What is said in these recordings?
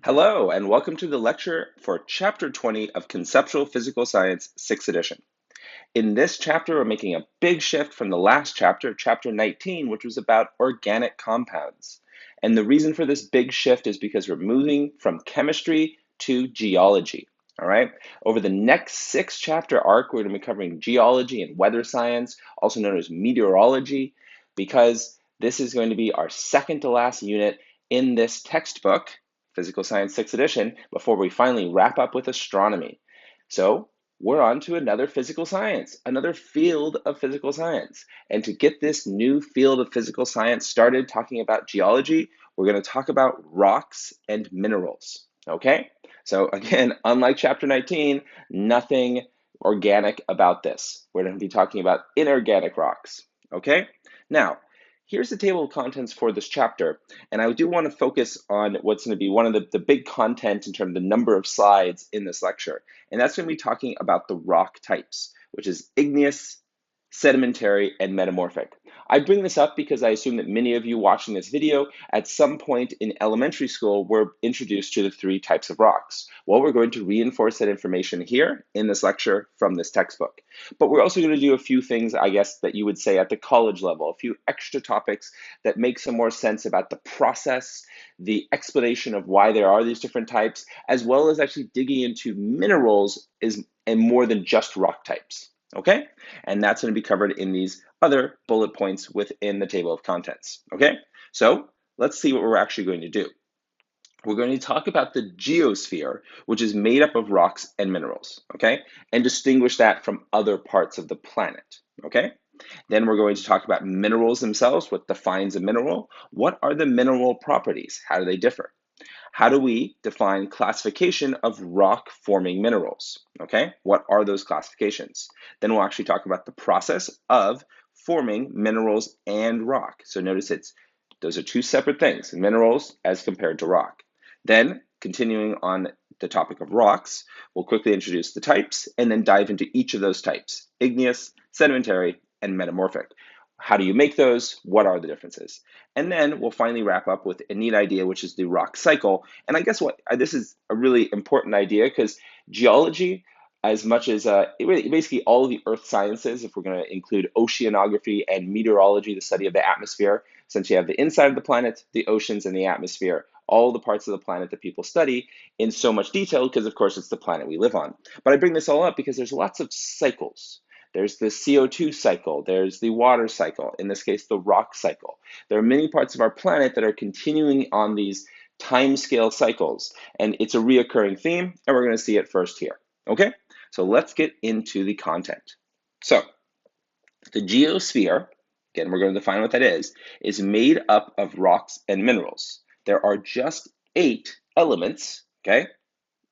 Hello, and welcome to the lecture for Chapter 20 of Conceptual Physical Science, 6th edition. In this chapter, we're making a big shift from the last chapter, Chapter 19, which was about organic compounds. And the reason for this big shift is because we're moving from chemistry to geology. All right. Over the next 6 chapter arc, we're going to be covering geology and weather science, also known as meteorology, because this is going to be our second to last unit in this textbook, Physical Science 6th edition, before we finally wrap up with astronomy. So we're on to another physical science, another field of physical science. And to get this new field of physical science started talking about geology, we're going to talk about rocks and minerals. Okay? So again, unlike chapter 19, nothing organic about this. We're going to be talking about inorganic rocks. Okay? Now, here's the table of contents for this chapter, and I do want to focus on what's going to be one of the big content in terms of the number of slides in this lecture, and that's going to be talking about the rock types, which is igneous, sedimentary, and metamorphic. I bring this up because I assume that many of you watching this video at some point in elementary school were introduced to the 3 types of rocks. Well, we're going to reinforce that information here in this lecture from this textbook. But we're also going to do a few things, I guess, that you would say at the college level, a few extra topics that make some more sense about the process, the explanation of why there are these different types, as well as actually digging into minerals and more than just rock types. Okay? And that's going to be covered in these other bullet points within the table of contents. Okay? So let's see what we're actually going to do. We're going to talk about the geosphere, which is made up of rocks and minerals, okay? And distinguish that from other parts of the planet, okay? Then we're going to talk about minerals themselves, what defines a mineral, what are the mineral properties, how do they differ? How do we define classification of rock-forming minerals? Okay, what are those classifications? Then we'll actually talk about the process of forming minerals and rock. So notice those are 2 separate things, minerals as compared to rock. Then, continuing on the topic of rocks, we'll quickly introduce the types and then dive into each of those types, igneous, sedimentary, and metamorphic. How do you make those? What are the differences? And then we'll finally wrap up with a neat idea, which is the rock cycle. And I guess this is a really important idea because geology, as much as basically all of the earth sciences, if we're going to include oceanography and meteorology, the study of the atmosphere, since you have the inside of the planet, the oceans, and the atmosphere, all the parts of the planet that people study in so much detail because, of course, it's the planet we live on. But I bring this all up because there's lots of cycles. There's the CO2 cycle, there's the water cycle, in this case, the rock cycle. There are many parts of our planet that are continuing on these time-scale cycles, and it's a reoccurring theme, and we're going to see it first here. Okay, so let's get into the content. So, the geosphere, again, we're going to define what that is made up of rocks and minerals. There are just 8 elements, okay?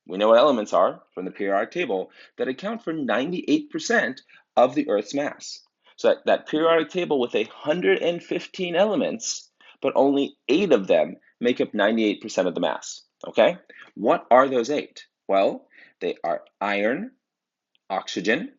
We know what elements are from the periodic table that account for 98% of the Earth's mass. So that periodic table with 115 elements, but only 8 of them make up 98% of the mass, okay? What are those 8? Well, they are iron, oxygen,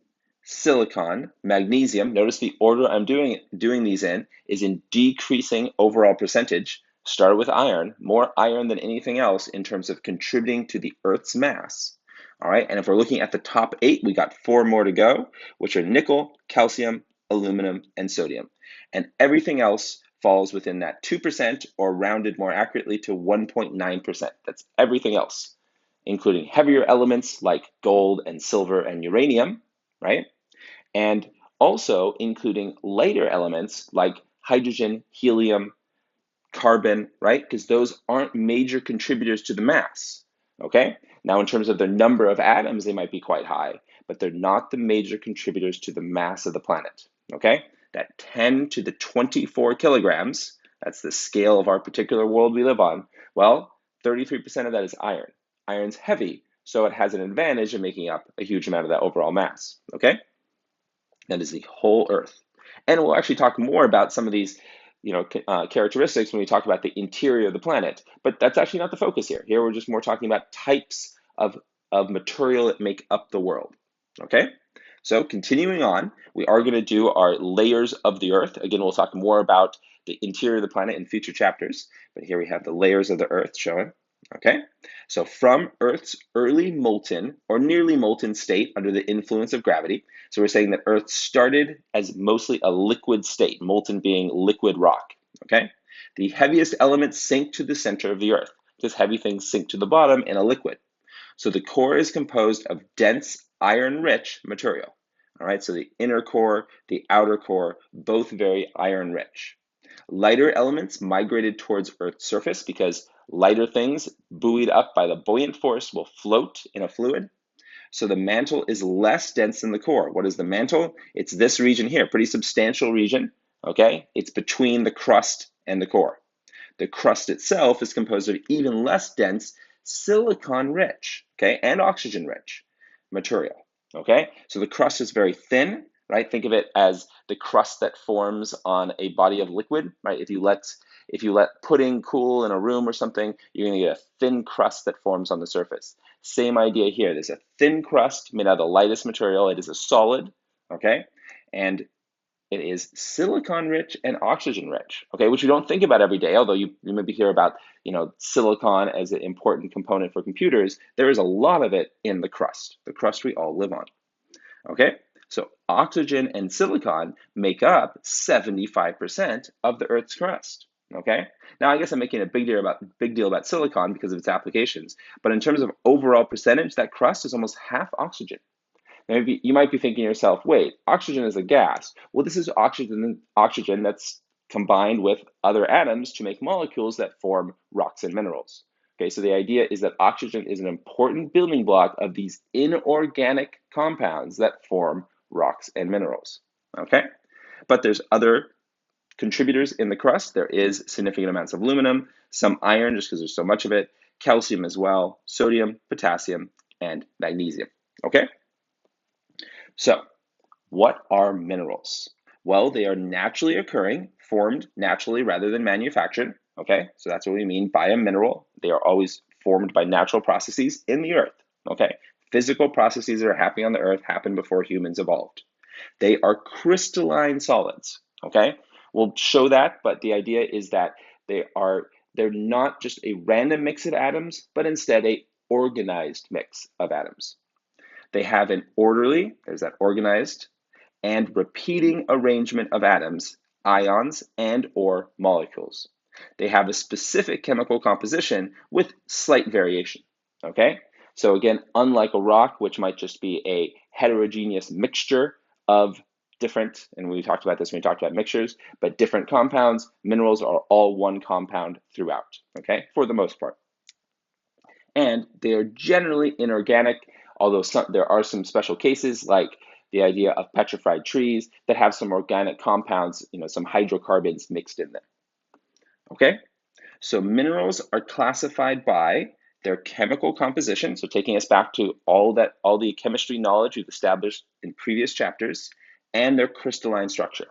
silicon, magnesium. Notice the order I'm doing these in is in decreasing overall percentage. Started with iron, more iron than anything else in terms of contributing to the Earth's mass. All right, and if we're looking at the top 8, we got 4 more to go, which are nickel, calcium, aluminum, and sodium. And everything else falls within that 2%, or rounded more accurately to 1.9%. That's everything else, including heavier elements like gold and silver and uranium, right? And also including lighter elements like hydrogen, helium, carbon, right? Because those aren't major contributors to the mass, okay? Now, in terms of their number of atoms, they might be quite high, but they're not the major contributors to the mass of the planet, okay? That 10 to the 24 kilograms, that's the scale of our particular world we live on, well, 33% of that is iron. Iron's heavy, so it has an advantage of making up a huge amount of that overall mass, okay? That is the whole Earth. And we'll actually talk more about some of these characteristics when we talk about the interior of the planet, but that's actually not the focus here. Here we're just more talking about types of material that make up the world, okay? So continuing on, we are going to do our layers of the Earth. Again, we'll talk more about the interior of the planet in future chapters, but here we have the layers of the Earth showing, Okay, so from Earth's early molten or nearly molten state under the influence of gravity, so we're saying that Earth started as mostly a liquid state, molten being liquid rock. Okay, the heaviest elements sink to the center of the Earth because heavy things sink to the bottom in a liquid. So the core is composed of dense iron-rich material. All right, so the inner core, the outer core, both very iron-rich. Lighter elements migrated towards Earth's surface because lighter things buoyed up by the buoyant force will float in a fluid. So the mantle is less dense than the core. What is the mantle? It's this region here, pretty substantial region, okay? It's between the crust and the core. The crust itself is composed of even less dense silicon-rich, okay, and oxygen-rich material, okay? So the crust is very thin, right? Think of it as the crust that forms on a body of liquid, right? If you let pudding cool in a room or something, you're going to get a thin crust that forms on the surface. Same idea here. There's a thin crust made out of the lightest material. It is a solid, okay? And it is silicon rich and oxygen rich, okay, which you don't think about every day, although you maybe hear about, silicon as an important component for computers. There is a lot of it in the crust we all live on, okay? So oxygen and silicon make up 75% of the Earth's crust, okay? Now, I guess I'm making a big deal about silicon because of its applications, but in terms of overall percentage, that crust is almost half oxygen. Maybe you might be thinking to yourself, wait, oxygen is a gas. Well, this is oxygen that's combined with other atoms to make molecules that form rocks and minerals. Okay, so the idea is that oxygen is an important building block of these inorganic compounds that form rocks and minerals. Okay, but there's other contributors in the crust. There is significant amounts of aluminum, some iron just because there's so much of it, calcium as well, sodium, potassium, and magnesium. Okay? So, what are minerals? Well, they are naturally occurring, formed naturally rather than manufactured. Okay, so that's what we mean by a mineral. They are always formed by natural processes in the earth. Okay, physical processes that are happening on the earth happened before humans evolved. They are crystalline solids. Okay, we'll show that, but the idea is that they're not just a random mix of atoms, but instead a organized mix of atoms. They have an orderly, there's that organized, and repeating arrangement of atoms, ions, and or molecules. They have a specific chemical composition with slight variation, okay? So again, unlike a rock, which might just be a heterogeneous mixture of different, and we talked about this when we talked about mixtures, but different compounds, minerals are all one compound throughout, okay, for the most part. And they are generally inorganic, although there are some special cases like the idea of petrified trees that have some organic compounds, some hydrocarbons mixed in there. Okay, so minerals are classified by their chemical composition. So taking us back to all the chemistry knowledge we've established in previous chapters, and their crystalline structure.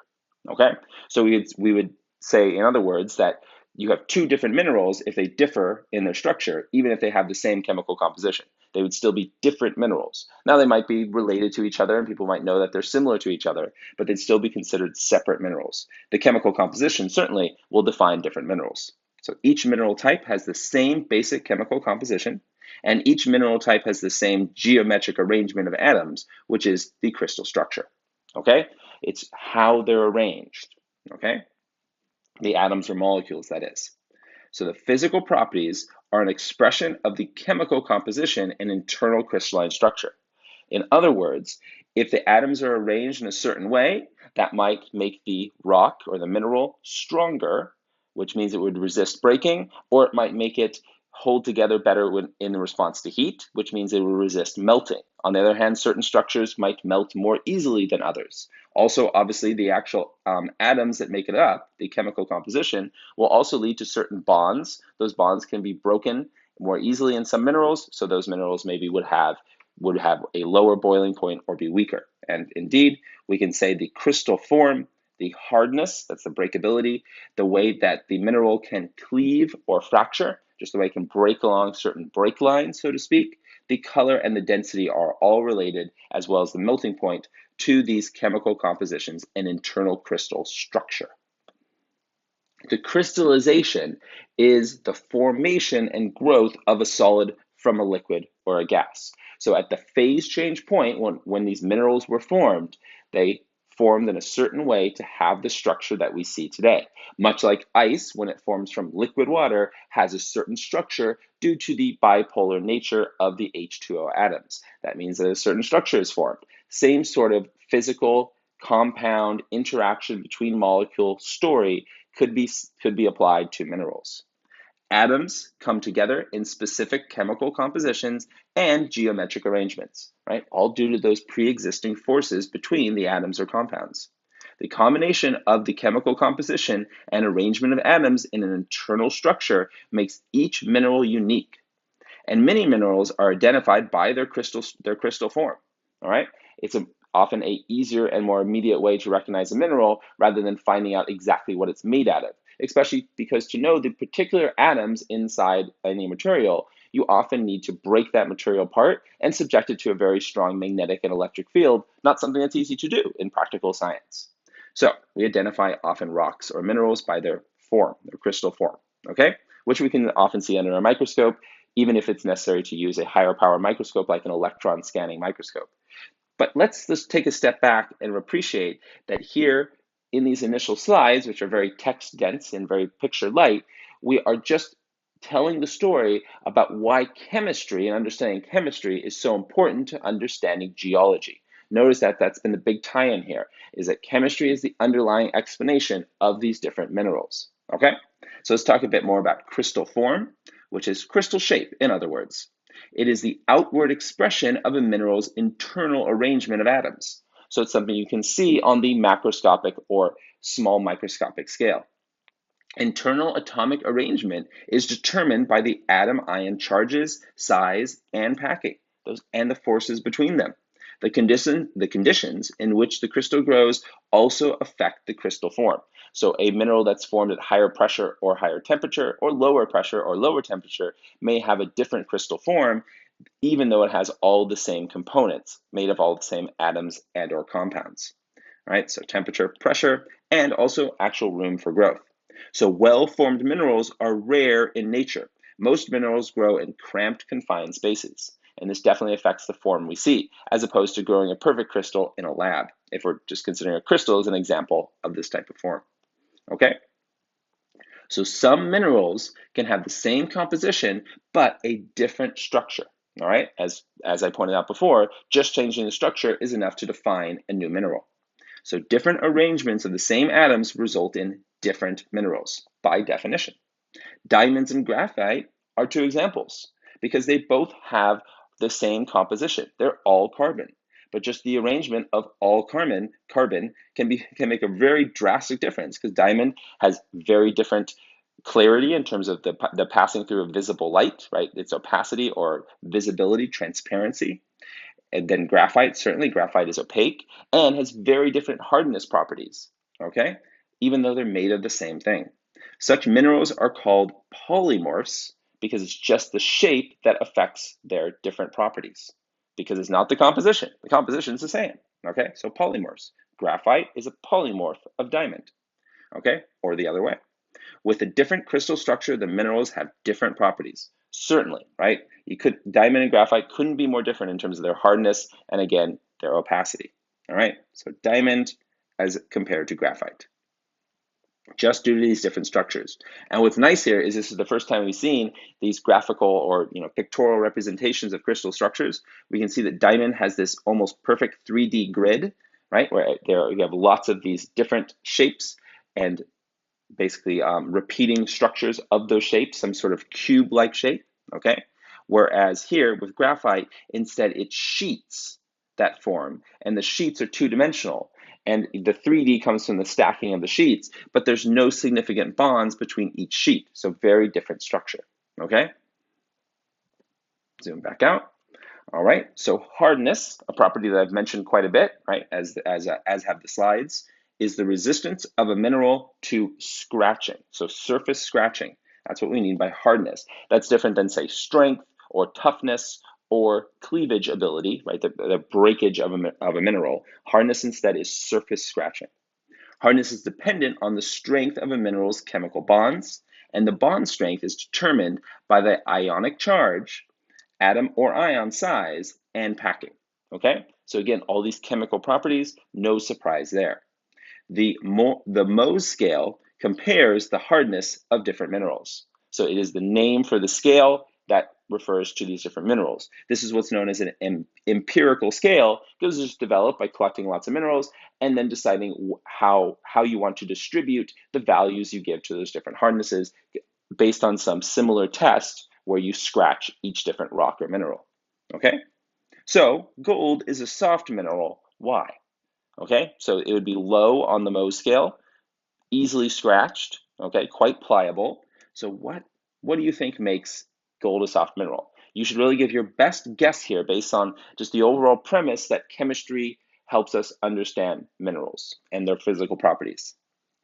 Okay, so we would say, in other words, that you have two different minerals if they differ in their structure, even if they have the same chemical composition. They would still be different minerals. Now, they might be related to each other, and people might know that they're similar to each other, but they'd still be considered separate minerals. The chemical composition certainly will define different minerals. So each mineral type has the same basic chemical composition, and each mineral type has the same geometric arrangement of atoms, which is the crystal structure. Okay? It's how they're arranged. Okay? The atoms or molecules, that is. So the physical properties are an expression of the chemical composition and internal crystalline structure. In other words, if the atoms are arranged in a certain way, that might make the rock or the mineral stronger, which means it would resist breaking, or it might make it hold together better in response to heat, which means it will resist melting. On the other hand, certain structures might melt more easily than others. Also, obviously, the actual atoms that make it up, the chemical composition, will also lead to certain bonds. Those bonds can be broken more easily in some minerals, so those minerals maybe would have a lower boiling point or be weaker. And indeed, we can say the crystal form, the hardness, that's the breakability, the way that the mineral can cleave or fracture, just the way it can break along certain break lines, so to speak, the color and the density are all related, as well as the melting point, to these chemical compositions and internal crystal structure. The crystallization is the formation and growth of a solid from a liquid or a gas. So at the phase change point, when these minerals were formed, they formed in a certain way to have the structure that we see today. Much like ice, when it forms from liquid water, has a certain structure due to the bipolar nature of the H2O atoms. That means that a certain structure is formed. Same sort of physical compound interaction between molecule story could be applied to minerals. Atoms come together in specific chemical compositions and geometric arrangements, right? All due to those pre-existing forces between the atoms or compounds. The combination of the chemical composition and arrangement of atoms in an internal structure makes each mineral unique. And many minerals are identified by their crystal form. All right, often a easier and more immediate way to recognize a mineral rather than finding out exactly what it's made out of. Especially because to know the particular atoms inside any material, you often need to break that material apart and subject it to a very strong magnetic and electric field, not something that's easy to do in practical science. So we identify often rocks or minerals by their form, their crystal form, okay? Which we can often see under a microscope, even if it's necessary to use a higher power microscope like an electron scanning microscope. But let's just take a step back and appreciate that here in these initial slides, which are very text dense and very picture light, we are just telling the story about why chemistry and understanding chemistry is so important to understanding geology. Notice that that's been the big tie-in here, is that chemistry is the underlying explanation of these different minerals, okay? So let's talk a bit more about crystal form, which is crystal shape, in other words. It is the outward expression of a mineral's internal arrangement of atoms. So it's something you can see on the macroscopic or small microscopic scale. Internal atomic arrangement is determined by the atom ion charges, size, and packing, and the forces between them. The conditions in which the crystal grows also affect the crystal form. So a mineral that's formed at higher pressure or higher temperature, or lower pressure or lower temperature, may have a different crystal form, even though it has all the same components, made of all the same atoms and or compounds. Right? So temperature, pressure, and also actual room for growth. So well-formed minerals are rare in nature. Most minerals grow in cramped, confined spaces. And this definitely affects the form we see, as opposed to growing a perfect crystal in a lab, if we're just considering a crystal as an example of this type of form. Okay? So some minerals can have the same composition, but a different structure. All right? As I pointed out before, just changing the structure is enough to define a new mineral. So different arrangements of the same atoms result in different minerals, by definition. Diamonds and graphite are two examples, because they both have the same composition. They're all carbon, but just the arrangement of all carbon can make a very drastic difference, because diamond has very different clarity in terms of the passing through of visible light, right? Its opacity or visibility, transparency. And then graphite, certainly graphite is opaque and has very different hardness properties, okay? Even though they're made of the same thing. Such minerals are called polymorphs because it's just the shape that affects their different properties, because it's not the composition. The composition is the same, okay? So polymorphs. Graphite is a polymorph of diamond, okay? Or the other way. With a different crystal structure, the minerals have different properties. Certainly, right? Diamond and graphite couldn't be more different in terms of their hardness and, again, their opacity. All right, so diamond as compared to graphite, just due to these different structures. And what's nice here is this is the first time we've seen these graphical or pictorial representations of crystal structures. We can see that diamond has this almost perfect 3D grid, right? Where you have lots of these different shapes and basically repeating structures of those shapes, some sort of cube-like shape, okay? Whereas here with graphite, instead it sheets that form, and the sheets are two-dimensional, and the 3D comes from the stacking of the sheets, but there's no significant bonds between each sheet, so very different structure, okay? Zoom back out. All right, so hardness, a property that I've mentioned quite a bit, right, as have the slides, is the resistance of a mineral to scratching, so surface scratching. That's what we mean by hardness. That's different than, say, strength or toughness or cleavage ability, right, the breakage of a mineral. Hardness instead is surface scratching. Hardness is dependent on the strength of a mineral's chemical bonds, and the bond strength is determined by the ionic charge, atom or ion size, and packing. Okay, so again, all these chemical properties, no surprise there. The Mohs scale compares the hardness of different minerals. So it is the name for the scale that refers to these different minerals. This is what's known as an empirical scale, because it's developed by collecting lots of minerals and then deciding how you want to distribute the values you give to those different hardnesses based on some similar test where you scratch each different rock or mineral. Okay? So gold is a soft mineral. Why? Okay, so it would be low on the Mohs scale, easily scratched, okay, quite pliable. So what do you think makes gold a soft mineral? You should really give your best guess here based on just the overall premise that chemistry helps us understand minerals and their physical properties.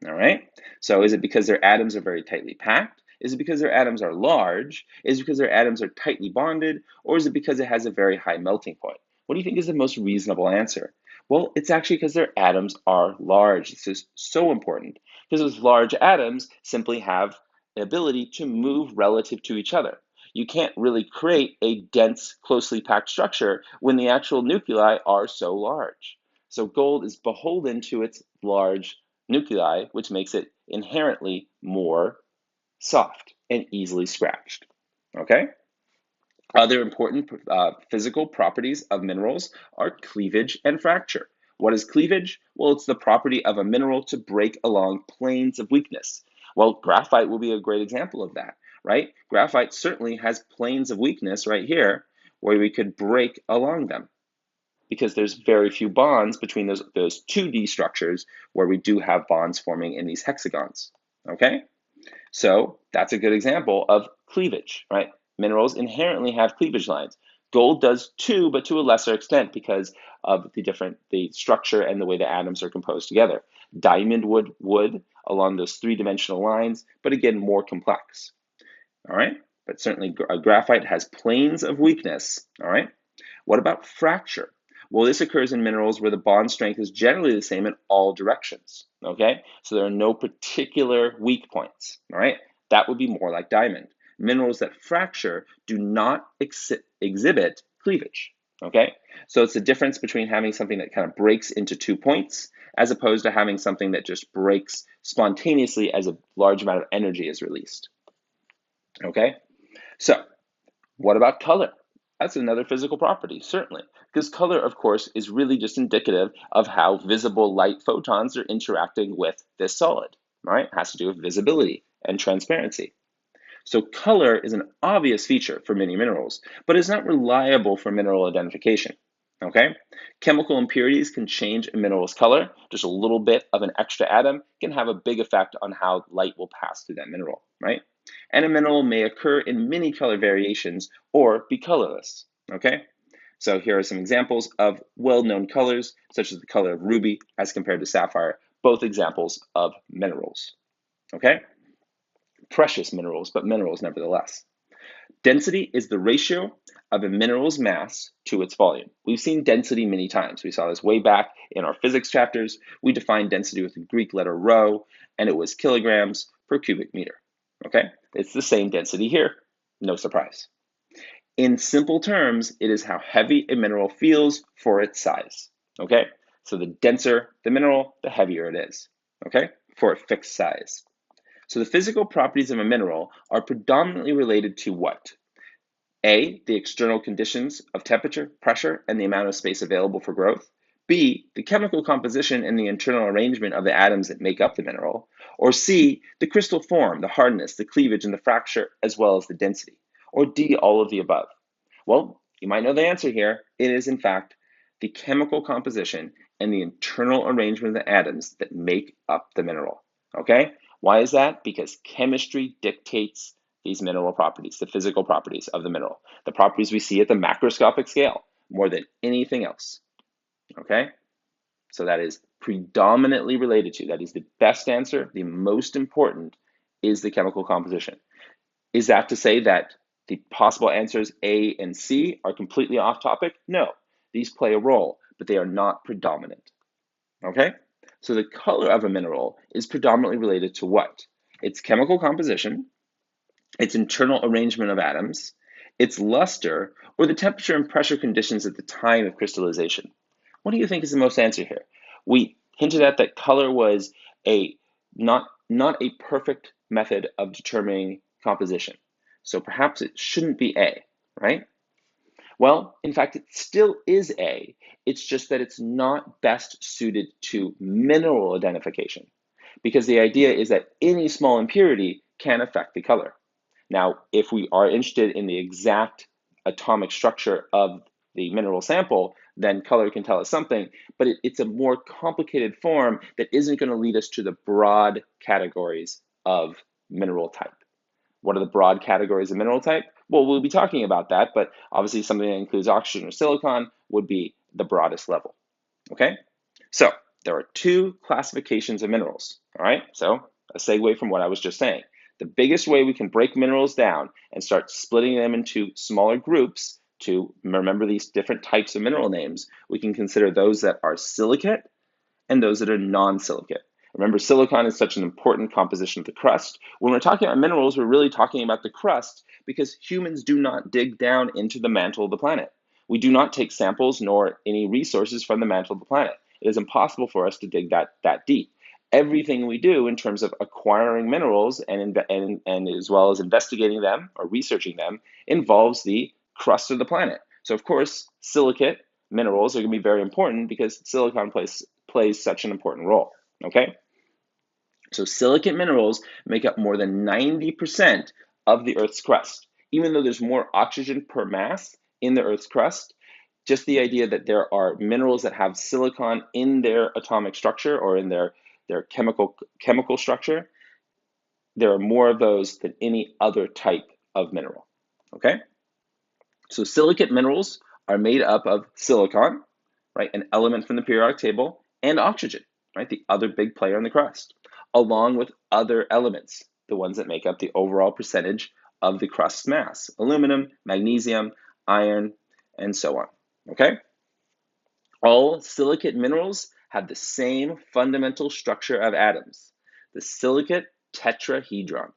All right, so is it because their atoms are very tightly packed? Is it because their atoms are large? Is it because their atoms are tightly bonded? Or is it because it has a very high melting point? What do you think is the most reasonable answer? Well, it's actually because their atoms are large. This is so important because those large atoms simply have the ability to move relative to each other. You can't really create a dense, closely packed structure when the actual nuclei are so large. So gold is beholden to its large nuclei, which makes it inherently more soft and easily scratched. Okay? Other important physical properties of minerals are cleavage and fracture. What is cleavage? Well, it's the property of a mineral to break along planes of weakness. Well, graphite will be a great example of that, right? Graphite certainly has planes of weakness right here where we could break along them because there's very few bonds between those 2D structures where we do have bonds forming in these hexagons, okay? So that's a good example of cleavage, right? Minerals inherently have cleavage lines. Gold does too, but to a lesser extent because of the structure and the way the atoms are composed together. Diamond would along those three-dimensional lines, but again, more complex, all right? But certainly graphite has planes of weakness, all right? What about fracture? Well, this occurs in minerals where the bond strength is generally the same in all directions, okay? So there are no particular weak points, all right? That would be more like diamond. Minerals that fracture do not exhibit cleavage, okay? So it's the difference between having something that kind of breaks into 2 points as opposed to having something that just breaks spontaneously as a large amount of energy is released, okay? So what about color? That's another physical property, certainly, because color, of course, is really just indicative of how visible light photons are interacting with this solid, right? It has to do with visibility and transparency. So color is an obvious feature for many minerals, but is not reliable for mineral identification, okay? Chemical impurities can change a mineral's color. Just a little bit of an extra atom can have a big effect on how light will pass through that mineral, right? And a mineral may occur in many color variations or be colorless, okay? So here are some examples of well-known colors, such as the color of ruby as compared to sapphire, both examples of minerals, okay? Precious minerals, but minerals nevertheless. Density is the ratio of a mineral's mass to its volume. We've seen density many times. We saw this way back in our physics chapters. We defined density with the Greek letter rho, and it was kilograms per cubic meter. Okay, it's the same density here, no surprise. In simple terms, it is how heavy a mineral feels for its size. Okay, so the denser the mineral, the heavier it is. Okay, for a fixed size. So the physical properties of a mineral are predominantly related to what? A, the external conditions of temperature, pressure, and the amount of space available for growth. B, the chemical composition and the internal arrangement of the atoms that make up the mineral. Or C, the crystal form, the hardness, the cleavage, and the fracture, as well as the density. Or D, all of the above. Well, you might know the answer here. It is, in fact, the chemical composition and the internal arrangement of the atoms that make up the mineral. Okay? Why is that? Because chemistry dictates these mineral properties, the physical properties of the mineral, the properties we see at the macroscopic scale more than anything else. Okay? So that is predominantly related to, that is the best answer, the most important is the chemical composition. Is that to say that the possible answers A and C are completely off topic? No, these play a role, but they are not predominant. Okay? So the color of a mineral is predominantly related to what? Its chemical composition, its internal arrangement of atoms, its luster, or the temperature and pressure conditions at the time of crystallization. What do you think is the most answer here? We hinted at that color was a not a perfect method of determining composition. So perhaps it shouldn't be A, right? Well, in fact, it still is A. It's just that it's not best suited to mineral identification, because the idea is that any small impurity can affect the color. Now, if we are interested in the exact atomic structure of the mineral sample, then color can tell us something, but it's a more complicated form that isn't going to lead us to the broad categories of mineral type. What are the broad categories of mineral type? Well, we'll be talking about that, but obviously something that includes oxygen or silicon would be the broadest level, okay? So there are two classifications of minerals, all right? So a segue from what I was just saying. The biggest way we can break minerals down and start splitting them into smaller groups to remember these different types of mineral names, we can consider those that are silicate and those that are non-silicate. Remember, silicon is such an important composition of the crust. When we're talking about minerals, we're really talking about the crust because humans do not dig down into the mantle of the planet. We do not take samples nor any resources from the mantle of the planet. It is impossible for us to dig that deep. Everything we do in terms of acquiring minerals and as well as investigating them or researching them involves the crust of the planet. So of course, silicate minerals are going to be very important because silicon plays such an important role, okay? So silicate minerals make up more than 90% of the Earth's crust. Even though there's more oxygen per mass in the Earth's crust, just the idea that there are minerals that have silicon in their atomic structure or in their chemical structure, there are more of those than any other type of mineral, okay? So silicate minerals are made up of silicon, right, an element from the periodic table, and oxygen, right, the other big player in the crust, along with other elements, the ones that make up the overall percentage of the crust's mass, aluminum, magnesium, iron, and so on, okay? All silicate minerals have the same fundamental structure of atoms, the silicate tetrahedron.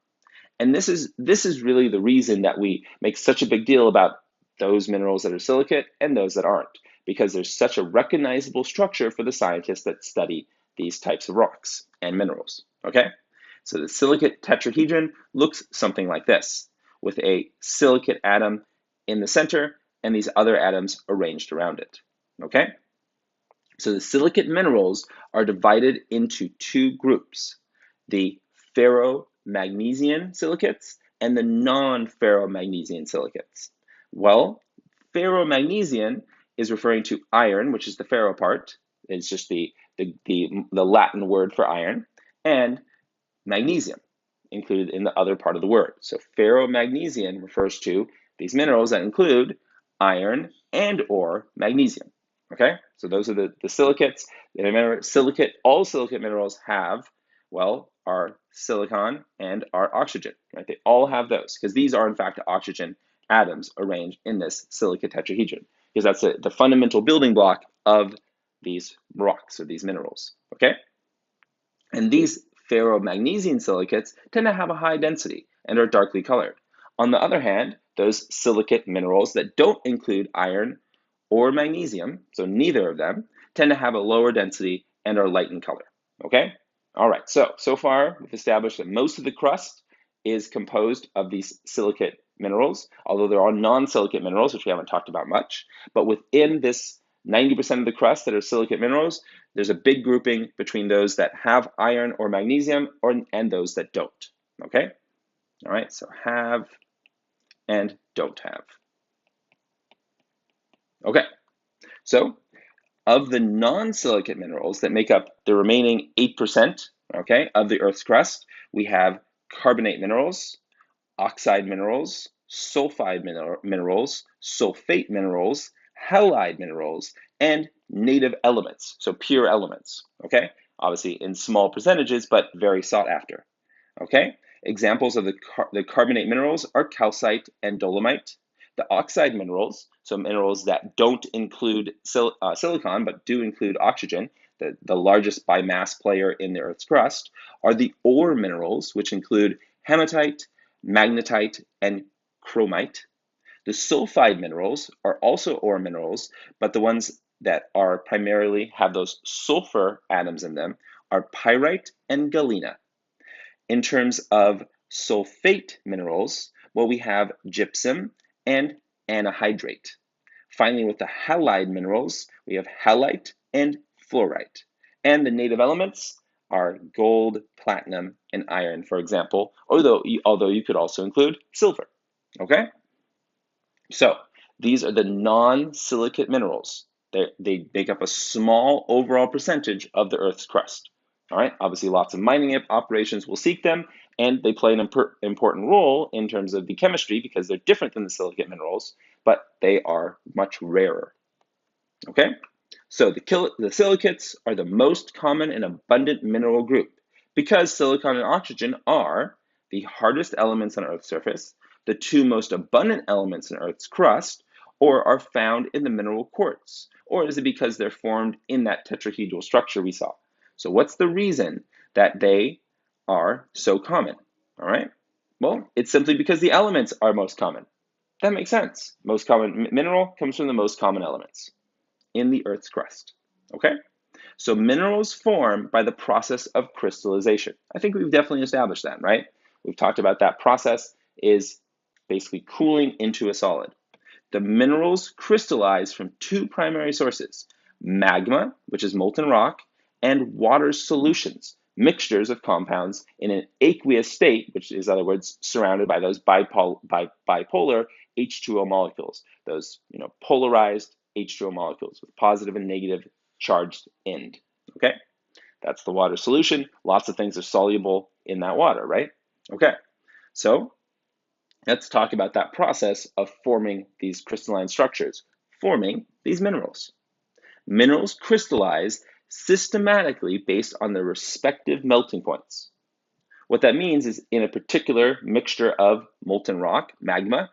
And this is really the reason that we make such a big deal about those minerals that are silicate and those that aren't, because there's such a recognizable structure for the scientists that study these types of rocks and minerals, okay? So the silicate tetrahedron looks something like this, with a silicate atom in the center and these other atoms arranged around it, okay? So the silicate minerals are divided into two groups, the ferromagnesian silicates and the non-ferromagnesian silicates. Well, ferromagnesian is referring to iron, which is the ferro part. It's just the Latin word for iron, and magnesium included in the other part of the word. So ferromagnesian refers to these minerals that include iron and or magnesium. Okay, so those are the silicates. Remember, all silicate minerals have, well, are silicon and are oxygen, right? They all have those because these are in fact oxygen atoms arranged in this silicate tetrahedron, because that's the fundamental building block of these rocks or these minerals, okay? And these ferromagnesian silicates tend to have a high density and are darkly colored. On the other hand, those silicate minerals that don't include iron or magnesium, so neither of them, tend to have a lower density and are light in color, okay? All right, so far we've established that most of the crust is composed of these silicate minerals, although there are non-silicate minerals, which we haven't talked about much. But within this 90% of the crust that are silicate minerals, there's a big grouping between those that have iron or magnesium and those that don't, okay? All right, so have and don't have. Okay, so of the non-silicate minerals that make up the remaining 8%, okay, of the Earth's crust, we have carbonate minerals, oxide minerals, sulfide minerals, sulfate minerals, halide minerals, and native elements, so pure elements, okay? Obviously in small percentages, but very sought after, okay? Examples of the carbonate minerals are calcite and dolomite. The oxide minerals, so minerals that don't include silicon but do include oxygen, the largest by mass player in the Earth's crust, are the ore minerals, which include hematite, magnetite, and chromite. The sulfide minerals are also ore minerals, but the ones that are primarily have those sulfur atoms in them are pyrite and galena. In terms of sulfate minerals, well, we have gypsum and anhydrite. Finally, with the halide minerals, we have halite and fluorite. And the native elements are gold, platinum, and iron, for example, although you could also include silver. Okay? So these are the non-silicate minerals. They make up a small overall percentage of the Earth's crust. All right, obviously lots of mining operations will seek them, and they play an important role in terms of the chemistry because they're different than the silicate minerals, but they are much rarer. Okay, so the silicates are the most common and abundant mineral group because silicon and oxygen are the hardest elements on Earth's surface, the two most abundant elements in Earth's crust, or are found in the mineral quartz? Or is it because they're formed in that tetrahedral structure we saw? So what's the reason that they are so common? All right. Well, it's simply because the elements are most common. That makes sense. Most common mineral comes from the most common elements in the Earth's crust. Okay? So minerals form by the process of crystallization. I think we've definitely established that, right? We've talked about that process is basically cooling into a solid. The minerals crystallize from two primary sources, magma, which is molten rock, and water solutions, mixtures of compounds in an aqueous state, which is, in other words, surrounded by those bipolar H2O molecules, those polarized H2O molecules with positive and negative charged end. Okay, that's the water solution. Lots of things are soluble in that water, right? Okay, so let's talk about that process of forming these crystalline structures, forming these minerals. Minerals crystallize systematically based on their respective melting points. What that means is in a particular mixture of molten rock, magma,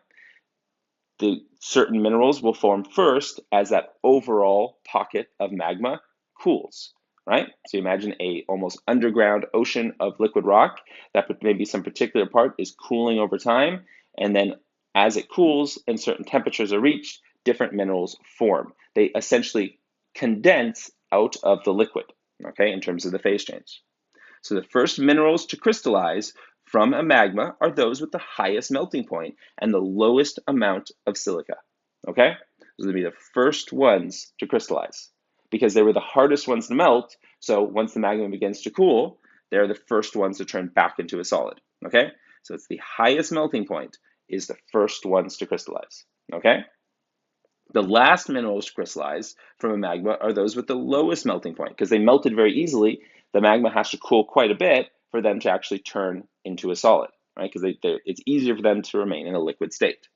the certain minerals will form first as that overall pocket of magma cools, right? So you imagine a almost underground ocean of liquid rock that maybe some particular part is cooling over time, and then as it cools and certain temperatures are reached, different minerals form. They essentially condense out of the liquid, okay, in terms of the phase change. So the first minerals to crystallize from a magma are those with the highest melting point and the lowest amount of silica, okay? Those will be the first ones to crystallize because they were the hardest ones to melt. So once the magma begins to cool, they're the first ones to turn back into a solid, okay? So it's the highest melting point is the first ones to crystallize, okay? The last minerals to crystallize from a magma are those with the lowest melting point because they melted very easily. The magma has to cool quite a bit for them to actually turn into a solid, right? Because it's easier for them to remain in a liquid state.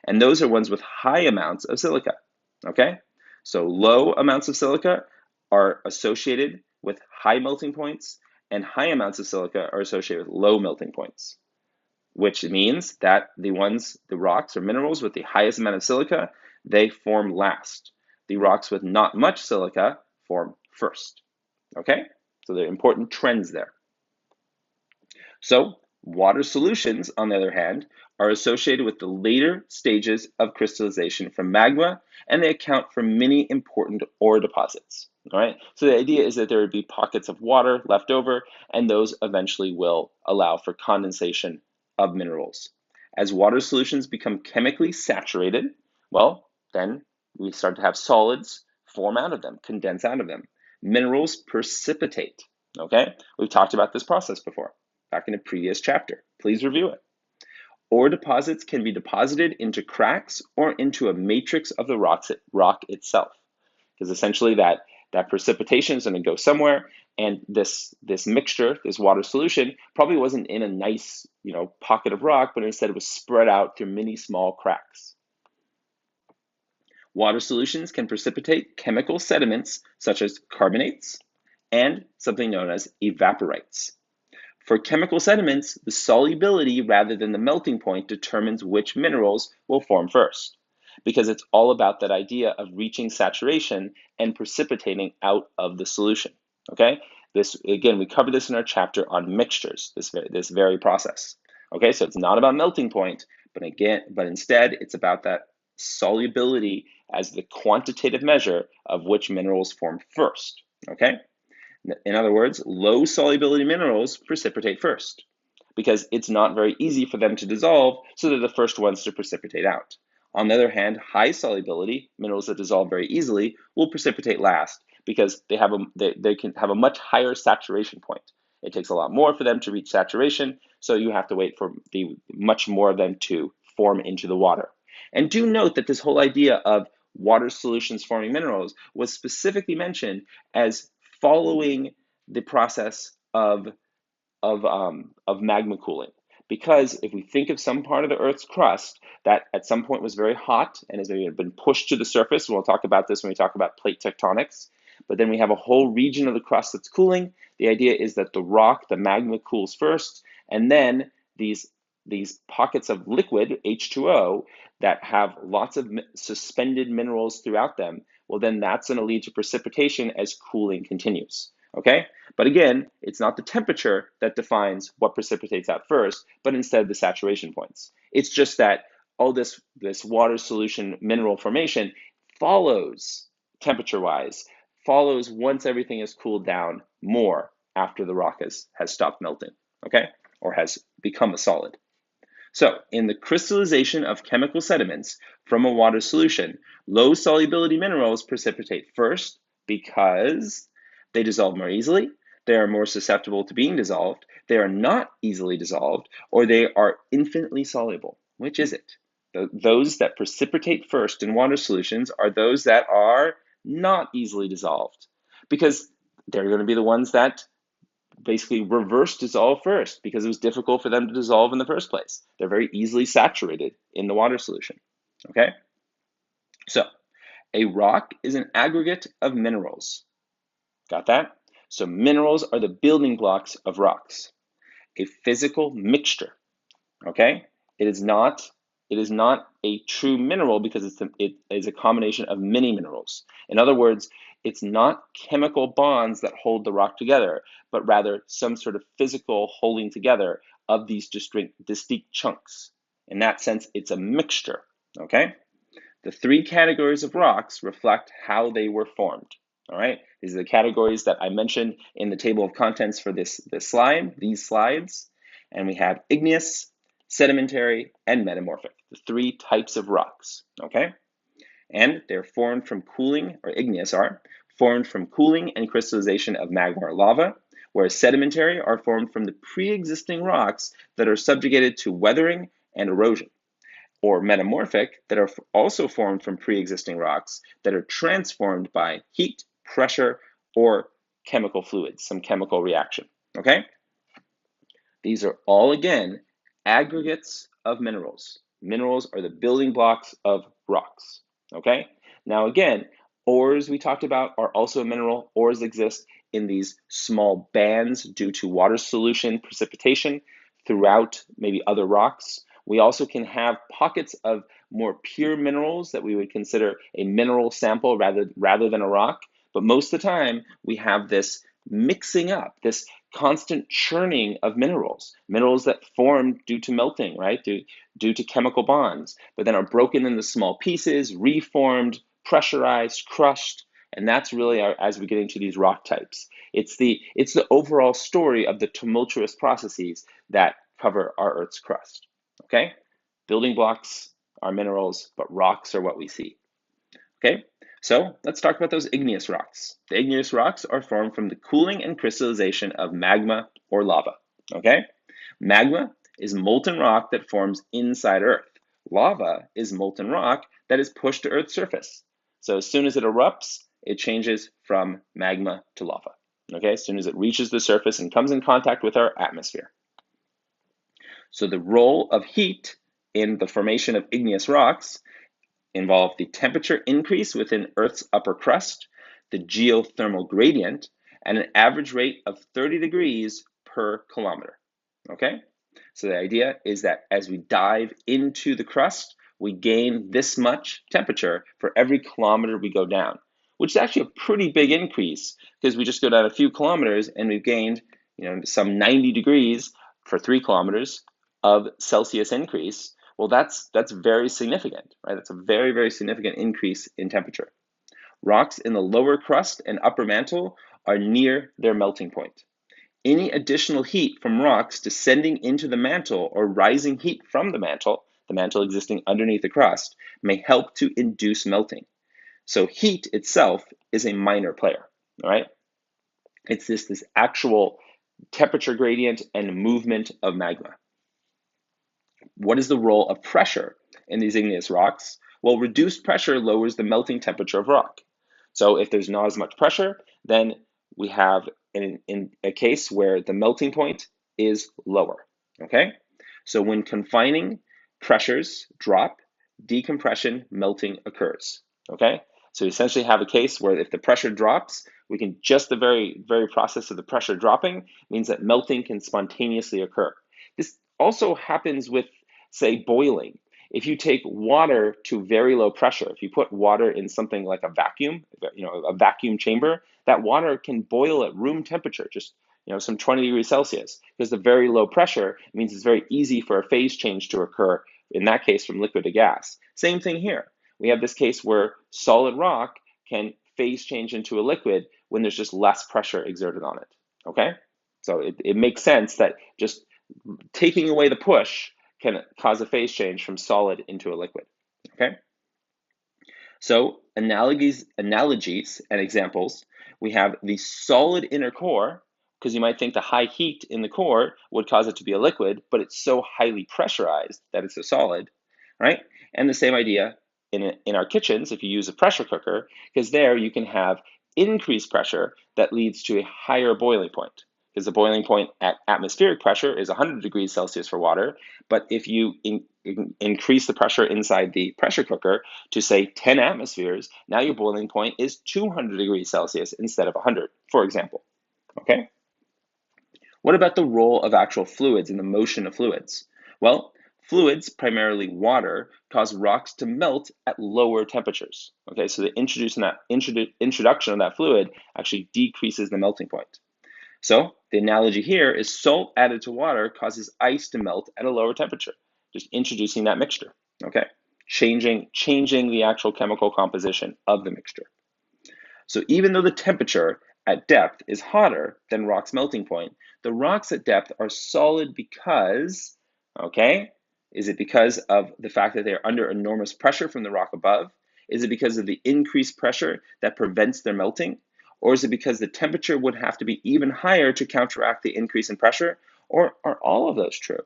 And those are ones with high amounts of silica, okay? So low amounts of silica are associated with high melting points, and high amounts of silica are associated with low melting points, which means that the rocks or minerals with the highest amount of silica, they form last. The rocks with not much silica form first, okay? So there are important trends there. So water solutions, on the other hand, are associated with the later stages of crystallization from magma, and they account for many important ore deposits. All right. So the idea is that there would be pockets of water left over, and those eventually will allow for condensation of minerals. As water solutions become chemically saturated, well, then we start to have solids form out of them, condense out of them. Minerals precipitate. Okay. We've talked about this process before, back in a previous chapter. Please review it. Ore deposits can be deposited into cracks or into a matrix of the rock itself, because essentially that precipitation is going to go somewhere, and this mixture, this water solution, probably wasn't in a nice pocket of rock, but instead it was spread out through many small cracks. Water solutions can precipitate chemical sediments such as carbonates and something known as evaporites. For chemical sediments, the solubility rather than the melting point determines which minerals will form first. because it's all about that idea of reaching saturation and precipitating out of the solution. Okay, this again, we covered this in our chapter on mixtures, this very process. Okay, so it's not about melting point, but instead it's about that solubility as the quantitative measure of which minerals form first. Okay, in other words, low solubility minerals precipitate first because it's not very easy for them to dissolve, so they're the first ones to precipitate out. On the other hand, high solubility minerals that dissolve very easily will precipitate last because they can have a much higher saturation point. It takes a lot more for them to reach saturation, so you have to wait for much more of them to form into the water. And do note that this whole idea of water solutions forming minerals was specifically mentioned as following the process of magma cooling. Because if we think of some part of the Earth's crust that at some point was very hot and has been pushed to the surface, and we'll talk about this when we talk about plate tectonics, but then we have a whole region of the crust that's cooling. The idea is that the rock, the magma, cools first, and then these pockets of liquid, H2O, that have lots of suspended minerals throughout them, well, then that's going to lead to precipitation as cooling continues. Okay? But again, it's not the temperature that defines what precipitates out first, but instead the saturation points. It's just that all this water solution mineral formation follows, temperature-wise, follows once everything is cooled down more after the rock has stopped melting, okay? Or has become a solid. So in the crystallization of chemical sediments from a water solution, low solubility minerals precipitate first because they dissolve more easily, they are more susceptible to being dissolved, they are not easily dissolved, or they are infinitely soluble. Which is it? Those that precipitate first in water solutions are those that are not easily dissolved, because they're going to be the ones that basically reverse dissolve first because it was difficult for them to dissolve in the first place. They're very easily saturated in the water solution. Okay? So, a rock is an aggregate of minerals. Got that? So minerals are the building blocks of rocks. A physical mixture. Okay? It is not a true mineral because it is a combination of many minerals. In other words, it's not chemical bonds that hold the rock together, but rather some sort of physical holding together of these distinct chunks. In that sense, it's a mixture. Okay? The three categories of rocks reflect how they were formed. All right, these are the categories that I mentioned in the table of contents for these slides. And we have igneous, sedimentary, and metamorphic, the three types of rocks, okay? And they're formed from cooling, or igneous are, formed from cooling and crystallization of magma or lava, whereas sedimentary are formed from the pre-existing rocks that are subjugated to weathering and erosion, or metamorphic that are also formed from pre-existing rocks that are transformed by heat, pressure, or chemical fluids, some chemical reaction, okay? These are all, again, aggregates of minerals. Minerals are the building blocks of rocks, okay? Now, again, ores we talked about are also a mineral. Ores exist in these small bands due to water solution precipitation throughout maybe other rocks. We also can have pockets of more pure minerals that we would consider a mineral sample rather than a rock. But most of the time, we have this mixing up, this constant churning of minerals that form due to melting, right? Due to chemical bonds, but then are broken into small pieces, reformed, pressurized, crushed. And that's really as we get into these rock types. It's the overall story of the tumultuous processes that cover our Earth's crust. Okay? Building blocks are minerals, but rocks are what we see. Okay? So let's talk about those igneous rocks. The igneous rocks are formed from the cooling and crystallization of magma or lava. Okay? Magma is molten rock that forms inside Earth. Lava is molten rock that is pushed to Earth's surface. So as soon as it erupts, it changes from magma to lava. Okay? As soon as it reaches the surface and comes in contact with our atmosphere. So the role of heat in the formation of igneous rocks involve the temperature increase within Earth's upper crust, the geothermal gradient, and an average rate of 30 degrees per kilometer. Okay? So the idea is that as we dive into the crust, we gain this much temperature for every kilometer we go down, which is actually a pretty big increase because we just go down a few kilometers and we've gained, some 90 degrees for 3 kilometers of Celsius increase. Well, that's very significant, right? That's a very, very significant increase in temperature. Rocks in the lower crust and upper mantle are near their melting point. Any additional heat from rocks descending into the mantle or rising heat from the mantle existing underneath the crust, may help to induce melting. So heat itself is a minor player, all right? It's this actual temperature gradient and movement of magma. What is the role of pressure in these igneous rocks? Well, reduced pressure lowers the melting temperature of rock. So if there's not as much pressure, then we have in a case where the melting point is lower, okay? So when confining pressures drop, decompression, melting occurs, okay? So you essentially have a case where if the pressure drops, we can just the very, very process of the pressure dropping means that melting can spontaneously occur. This also happens with, say, boiling. If you take water to very low pressure, if you put water in something like a vacuum, a vacuum chamber, that water can boil at room temperature, just some 20 degrees Celsius, because the very low pressure means it's very easy for a phase change to occur, in that case from liquid to gas. Same thing here. We have this case where solid rock can phase change into a liquid when there's just less pressure exerted on it, okay? So it makes sense that just taking away the push can cause a phase change from solid into a liquid, okay? So analogies and examples, we have the solid inner core, because you might think the high heat in the core would cause it to be a liquid, but it's so highly pressurized that it's a solid, right? And the same idea in our kitchens, if you use a pressure cooker, because there you can have increased pressure that leads to a higher boiling point, because the boiling point at atmospheric pressure is 100 degrees Celsius for water. But if you increase the pressure inside the pressure cooker to, say, 10 atmospheres, now your boiling point is 200 degrees Celsius instead of 100, for example. Okay? What about the role of actual fluids and the motion of fluids? Well, fluids, primarily water, cause rocks to melt at lower temperatures. Okay, so the introduction of that fluid actually decreases the melting point. So the analogy here is salt added to water causes ice to melt at a lower temperature, just introducing that mixture, okay? Changing the actual chemical composition of the mixture. So even though the temperature at depth is hotter than rock's melting point, the rocks at depth are solid because, okay, is it because of the fact that they are under enormous pressure from the rock above? Is it because of the increased pressure that prevents their melting? Or is it because the temperature would have to be even higher to counteract the increase in pressure? Or are all of those true?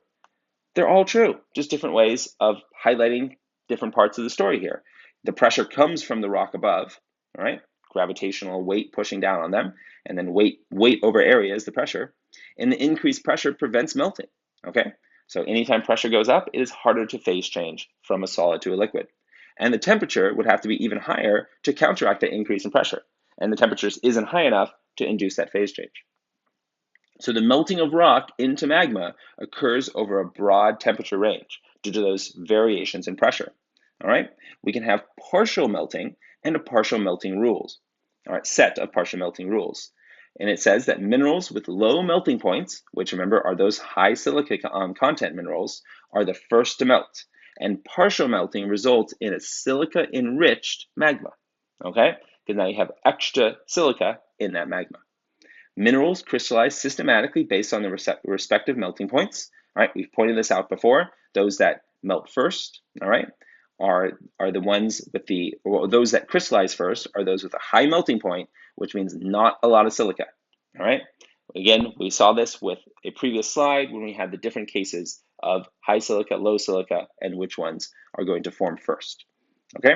They're all true, just different ways of highlighting different parts of the story here. The pressure comes from the rock above, all right? Gravitational weight pushing down on them, and then weight over area is the pressure. And the increased pressure prevents melting, okay? So anytime pressure goes up, it is harder to phase change from a solid to a liquid. And the temperature would have to be even higher to counteract the increase in pressure. And the temperature isn't high enough to induce that phase change. So the melting of rock into magma occurs over a broad temperature range due to those variations in pressure. All right, we can have partial melting and a partial melting rules. All right, set of partial melting rules. And it says that minerals with low melting points, which remember are those high silica content minerals, are the first to melt. And partial melting results in a silica-enriched magma. Okay, because now you have extra silica in that magma. Minerals crystallize systematically based on the respective melting points. All right, we've pointed this out before. Those that melt first, all right, are the ones with those that crystallize first are those with a high melting point, which means not a lot of silica. All right. Again, we saw this with a previous slide when we had the different cases of high silica, low silica, and which ones are going to form first. Okay.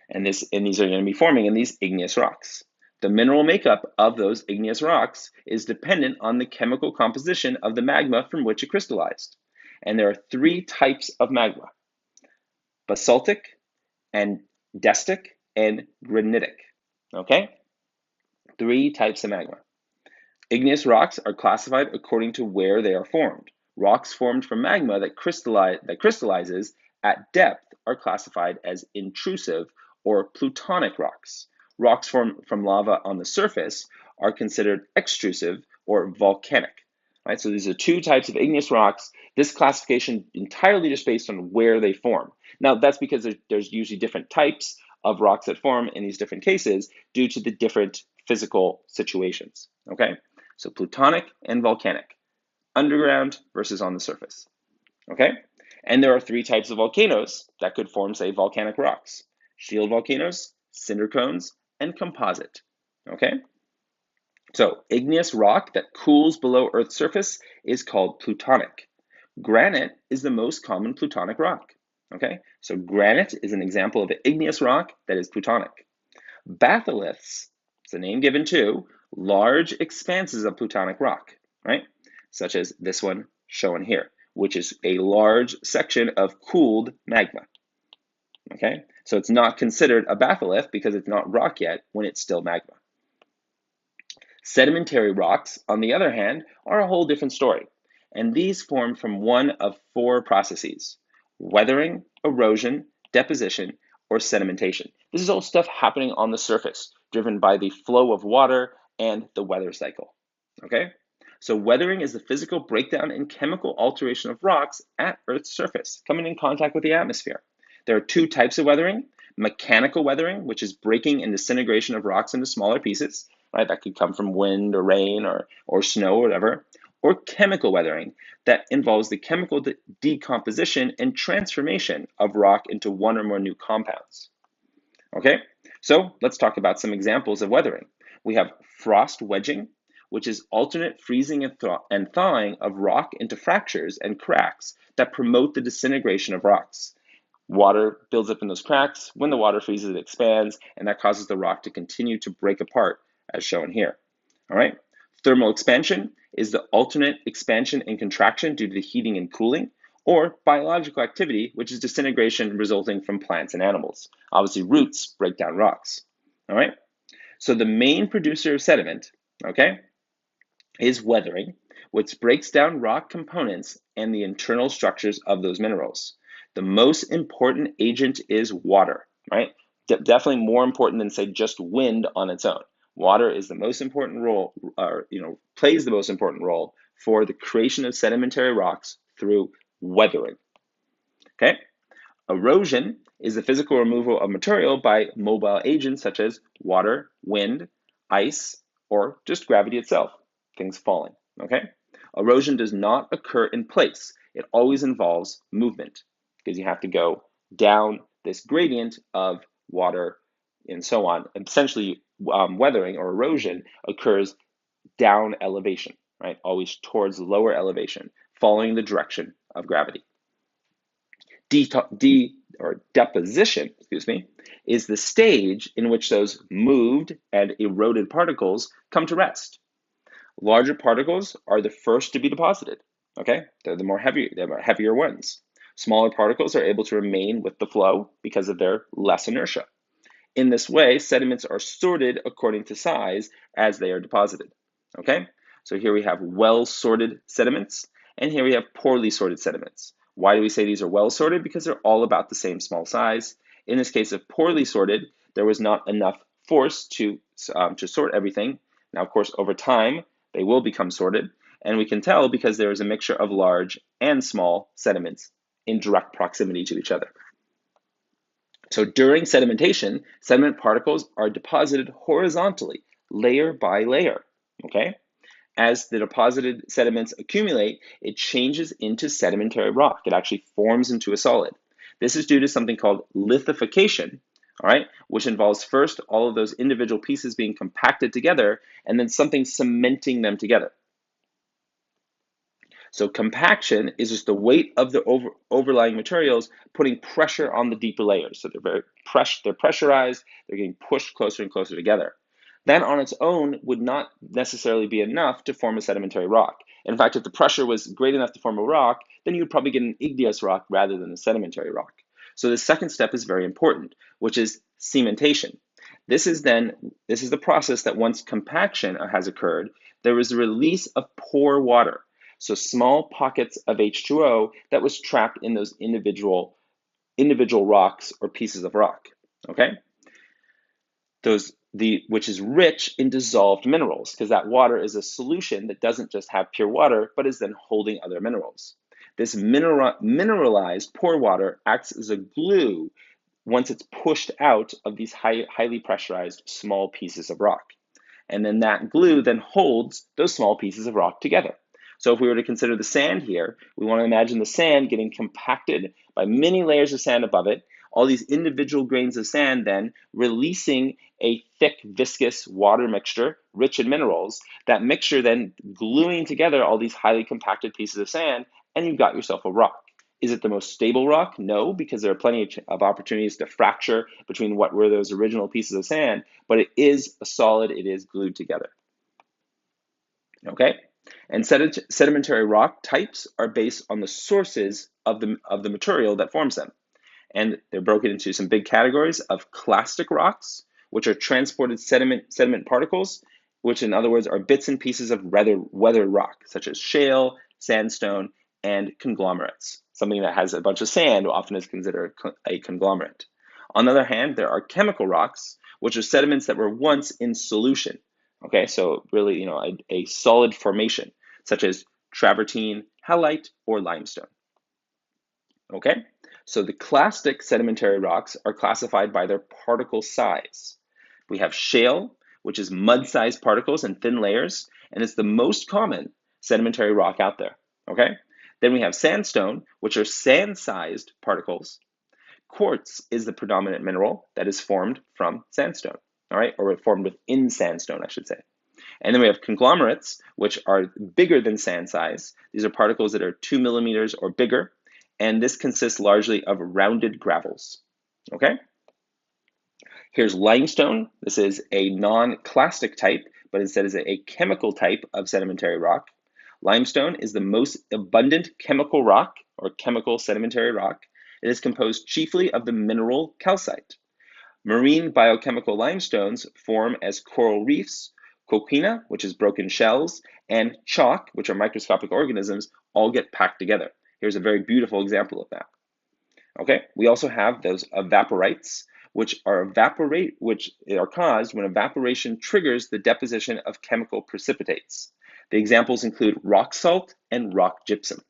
And these are going to be forming in these igneous rocks. The mineral makeup of those igneous rocks is dependent on the chemical composition of the magma from which it crystallized. And there are 3 types of magma: basaltic, andesitic, and granitic. Okay? 3 types of magma. Igneous rocks are classified according to where they are formed. Rocks formed from magma that crystallizes at depth are classified as intrusive or plutonic rocks. Rocks formed from lava on the surface are considered extrusive or volcanic. Right? So these are two types of igneous rocks. This classification entirely just based on where they form. Now that's because there's usually different types of rocks that form in these different cases due to the different physical situations. Okay, so plutonic and volcanic, underground versus on the surface. Okay, and there are three types of volcanoes that could form, say, volcanic rocks: shield volcanoes, cinder cones, and composite. Okay, so igneous rock that cools below Earth's surface is called plutonic. Granite is the most common plutonic rock. Okay, so granite is an example of an igneous rock that is plutonic. Batholiths, it's a name given to large expanses of plutonic rock, right? Such as this one shown here, which is a large section of cooled magma. Okay, so it's not considered a batholith because it's not rock yet when it's still magma. Sedimentary rocks, on the other hand, are a whole different story, and these form from one of four processes: weathering, erosion, deposition, or sedimentation. This is all stuff happening on the surface, driven by the flow of water and the weather cycle. Okay? So weathering is the physical breakdown and chemical alteration of rocks at Earth's surface, coming in contact with the atmosphere. There are two types of weathering: mechanical weathering, which is breaking and disintegration of rocks into smaller pieces, right? That could come from wind or rain or snow or whatever. Or chemical weathering, that involves the chemical decomposition and transformation of rock into one or more new compounds. Okay, so let's talk about some examples of weathering. We have frost wedging, which is alternate freezing and thawing of rock into fractures and cracks that promote the disintegration of rocks. Water builds up in those cracks. When the water freezes, it expands, and that causes the rock to continue to break apart, as shown here. All right. Thermal expansion is the alternate expansion and contraction due to the heating and cooling, or biological activity, which is disintegration resulting from plants and animals. Obviously, roots break down rocks. All right. So the main producer of sediment, okay, is weathering, which breaks down rock components and the internal structures of those minerals. The most important agent is water, right? Definitely more important than, say, just wind on its own. Water is the most important role, or plays the most important role for the creation of sedimentary rocks through weathering. Okay, erosion is the physical removal of material by mobile agents such as water, wind, ice, or just gravity itself, things falling. Okay, erosion does not occur in place. It always involves movement, because you have to go down this gradient of water and so on. Essentially, weathering or erosion occurs down elevation, right? Always towards lower elevation, following the direction of gravity. Deposition, is the stage in which those moved and eroded particles come to rest. Larger particles are the first to be deposited. Okay, they're the heavier ones. Smaller particles are able to remain with the flow because of their less inertia. In this way, sediments are sorted according to size as they are deposited. Okay, so here we have well-sorted sediments, and here we have poorly sorted sediments. Why do we say these are well-sorted? Because they're all about the same small size. In this case of poorly sorted, there was not enough force to sort everything. Now, of course, over time, they will become sorted, and we can tell because there is a mixture of large and small sediments in direct proximity to each other. So during sedimentation, sediment particles are deposited horizontally, layer by layer, okay? As the deposited sediments accumulate, it changes into sedimentary rock. It actually forms into a solid. This is due to something called lithification, all right, which involves first all of those individual pieces being compacted together and then something cementing them together. So compaction is just the weight of the overlying materials putting pressure on the deeper layers. So they're pressurized, they're getting pushed closer and closer together. That on its own would not necessarily be enough to form a sedimentary rock. In fact, if the pressure was great enough to form a rock, then you would probably get an igneous rock rather than a sedimentary rock. So the second step is very important, which is cementation. This is the process that once compaction has occurred, there is a release of pore water. So small pockets of H2O that was trapped in those individual individual rocks or pieces of rock, okay? Which is rich in dissolved minerals, because that water is a solution that doesn't just have pure water, but is then holding other minerals. This mineralized pore water acts as a glue once it's pushed out of these highly pressurized small pieces of rock. And then that glue then holds those small pieces of rock together. So if we were to consider the sand here, we want to imagine the sand getting compacted by many layers of sand above it, all these individual grains of sand then releasing a thick, viscous water mixture, rich in minerals, that mixture then gluing together all these highly compacted pieces of sand, and you've got yourself a rock. Is it the most stable rock? No, because there are plenty of opportunities to fracture between what were those original pieces of sand, but it is a solid, it is glued together. Okay? And sedimentary rock types are based on the sources of the material that forms them. And they're broken into some big categories of clastic rocks, which are transported sediment particles, which in other words are bits and pieces of weathered rock, such as shale, sandstone, and conglomerates. Something that has a bunch of sand often is considered a conglomerate. On the other hand, there are chemical rocks, which are sediments that were once in solution. Okay, so really, a solid formation, such as travertine, halite, or limestone. Okay, so the clastic sedimentary rocks are classified by their particle size. We have shale, which is mud-sized particles and thin layers, and it's the most common sedimentary rock out there. Okay, then we have sandstone, which are sand-sized particles. Quartz is the predominant mineral that is formed from sandstone, all right, or formed within sandstone, I should say. And then we have conglomerates, which are bigger than sand size. These are particles that are 2 millimeters or bigger, and this consists largely of rounded gravels. Okay? Here's limestone. This is a non-clastic type, but instead is a chemical type of sedimentary rock. Limestone is the most abundant chemical rock, or chemical sedimentary rock. It is composed chiefly of the mineral calcite. Marine biochemical limestones form as coral reefs. Coquina, which is broken shells, and chalk, which are microscopic organisms, all get packed together. Here's a very beautiful example of that. Okay, we also have those evaporites, which are caused when evaporation triggers the deposition of chemical precipitates. The examples include rock salt and rock gypsum.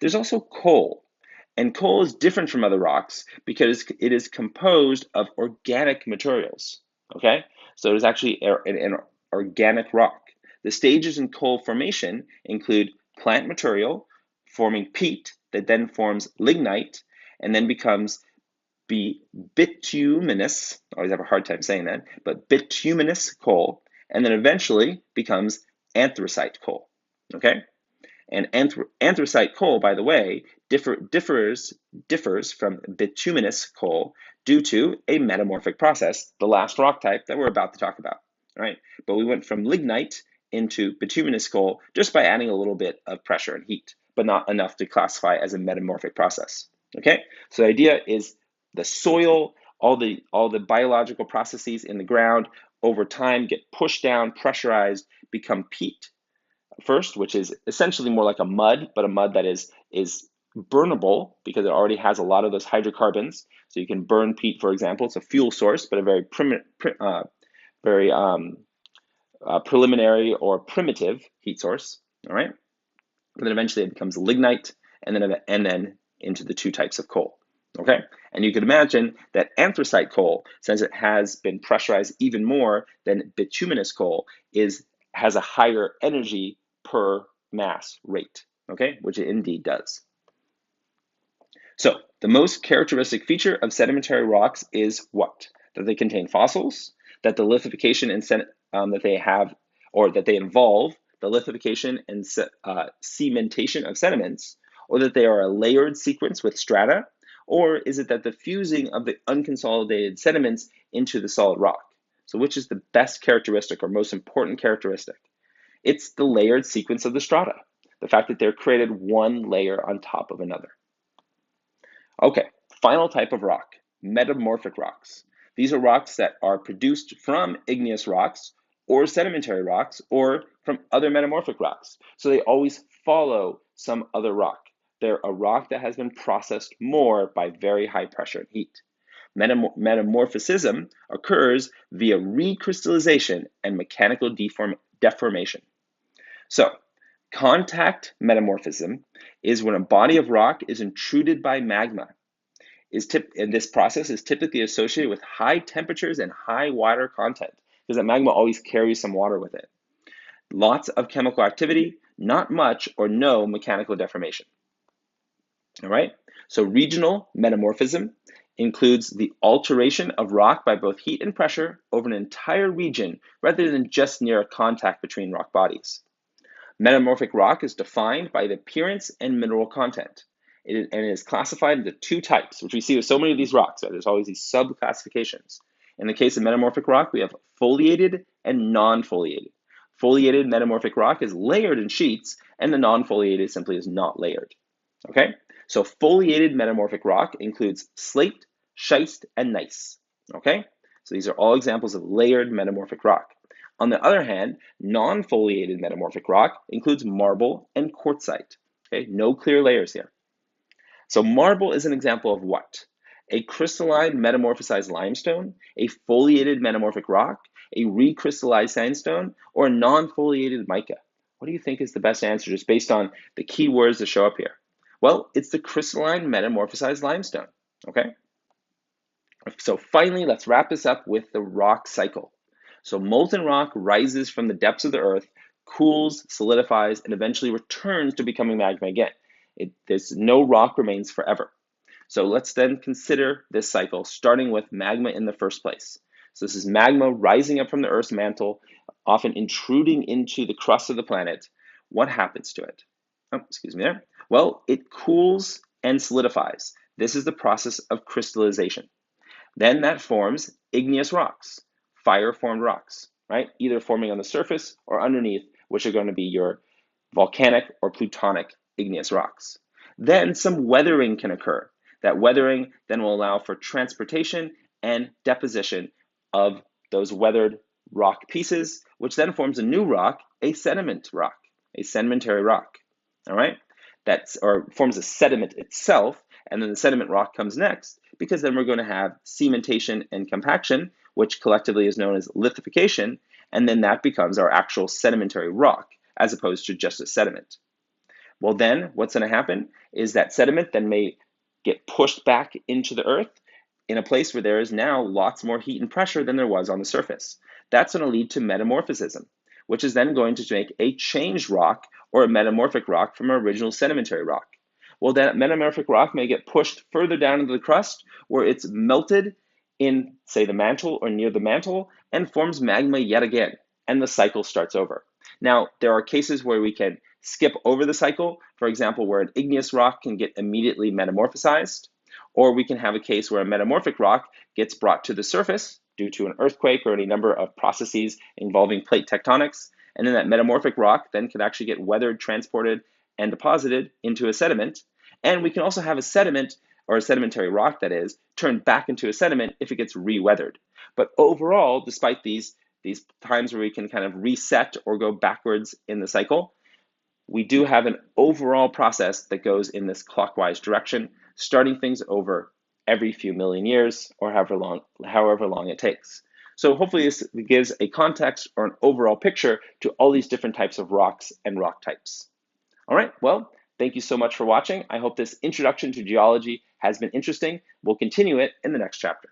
There's also coal, and coal is different from other rocks because it is composed of organic materials. Okay, so it is actually an organic rock. The stages in coal formation include plant material forming peat that then forms lignite and then becomes bituminous, I always have a hard time saying that, but bituminous coal, and then eventually becomes anthracite coal. Okay? And anthracite coal, by the way, differs from bituminous coal due to a metamorphic process, the last rock type that we're about to talk about. All right, but we went from lignite into bituminous coal just by adding a little bit of pressure and heat, but not enough to classify as a metamorphic process. Okay, so the idea is the soil, all the biological processes in the ground over time get pushed down, pressurized, become peat first, which is essentially more like a mud, but a mud that is burnable because it already has a lot of those hydrocarbons. So you can burn peat, for example. It's a fuel source, but a very preliminary or primitive heat source. All right, and then eventually it becomes lignite, and then into the two types of coal. Okay, and you can imagine that anthracite coal, since it has been pressurized even more than bituminous coal, has a higher energy per mass rate, okay, which it indeed does. So the most characteristic feature of sedimentary rocks is what? That they contain fossils, that the lithification that they involve the lithification and cementation of sediments, or that they are a layered sequence with strata, or is it that the fusing of the unconsolidated sediments into the solid rock? So which is the best characteristic or most important characteristic? It's the layered sequence of the strata, the fact that they're created one layer on top of another. Okay, final type of rock, metamorphic rocks. These are rocks that are produced from igneous rocks or sedimentary rocks or from other metamorphic rocks. So they always follow some other rock. they're a rock that has been processed more by very high pressure and heat. Metamorphism occurs via recrystallization and mechanical deformation. So, contact metamorphism is when a body of rock is intruded by magma. And this process is typically associated with high temperatures and high water content, because that magma always carries some water with it. Lots of chemical activity, not much or no mechanical deformation. All right, so regional metamorphism includes the alteration of rock by both heat and pressure over an entire region rather than just near a contact between rock bodies. Metamorphic rock is defined by the appearance and mineral content. It is classified into two types, which we see with so many of these rocks. Right? There's always these sub-classifications. In the case of metamorphic rock, we have foliated and non-foliated. Foliated metamorphic rock is layered in sheets, and the non-foliated simply is not layered. Okay, so foliated metamorphic rock includes slate, schist, and gneiss. Okay, so these are all examples of layered metamorphic rock. On the other hand, non-foliated metamorphic rock includes marble and quartzite. Okay, no clear layers here. So marble is an example of what? A crystalline metamorphosized limestone, a foliated metamorphic rock, a recrystallized sandstone, or a non-foliated mica. What do you think is the best answer just based on the key words that show up here? Well, it's the crystalline metamorphosized limestone, okay? So finally, let's wrap this up with the rock cycle. So molten rock rises from the depths of the earth, cools, solidifies, and eventually returns to becoming magma again. There's no rock remains forever. So let's then consider this cycle, starting with magma in the first place. So this is magma rising up from the Earth's mantle, often intruding into the crust of the planet. What happens to it? Oh, excuse me there. Well, it cools and solidifies. This is the process of crystallization. Then that forms igneous rocks, fire-formed rocks, right? Either forming on the surface or underneath, which are going to be your volcanic or plutonic igneous rocks. Then some weathering can occur. That weathering then will allow for transportation and deposition of those weathered rock pieces, which then forms a new rock, a sediment rock, a sedimentary rock. All right? Or forms a sediment itself, and then the sediment rock comes next, because then we're going to have cementation and compaction, which collectively is known as lithification, and then that becomes our actual sedimentary rock, as opposed to just a sediment. Well, then what's going to happen is that sediment then may get pushed back into the earth in a place where there is now lots more heat and pressure than there was on the surface. That's going to lead to metamorphism, which is then going to make a changed rock or a metamorphic rock from an original sedimentary rock. Well, that metamorphic rock may get pushed further down into the crust where it's melted in, say, the mantle or near the mantle and forms magma yet again, and the cycle starts over. Now, there are cases where we can skip over the cycle, for example, where an igneous rock can get immediately metamorphosized, or we can have a case where a metamorphic rock gets brought to the surface due to an earthquake or any number of processes involving plate tectonics, and then that metamorphic rock then can actually get weathered, transported, and deposited into a sediment. And we can also have a sediment, or a sedimentary rock that is, turned back into a sediment if it gets re-weathered. But overall, despite these times where we can kind of reset or go backwards in the cycle, we do have an overall process that goes in this clockwise direction, starting things over every few million years or however long it takes. So hopefully this gives a context or an overall picture to all these different types of rocks and rock types. All right, well, thank you so much for watching. I hope this introduction to geology has been interesting. We'll continue it in the next chapter.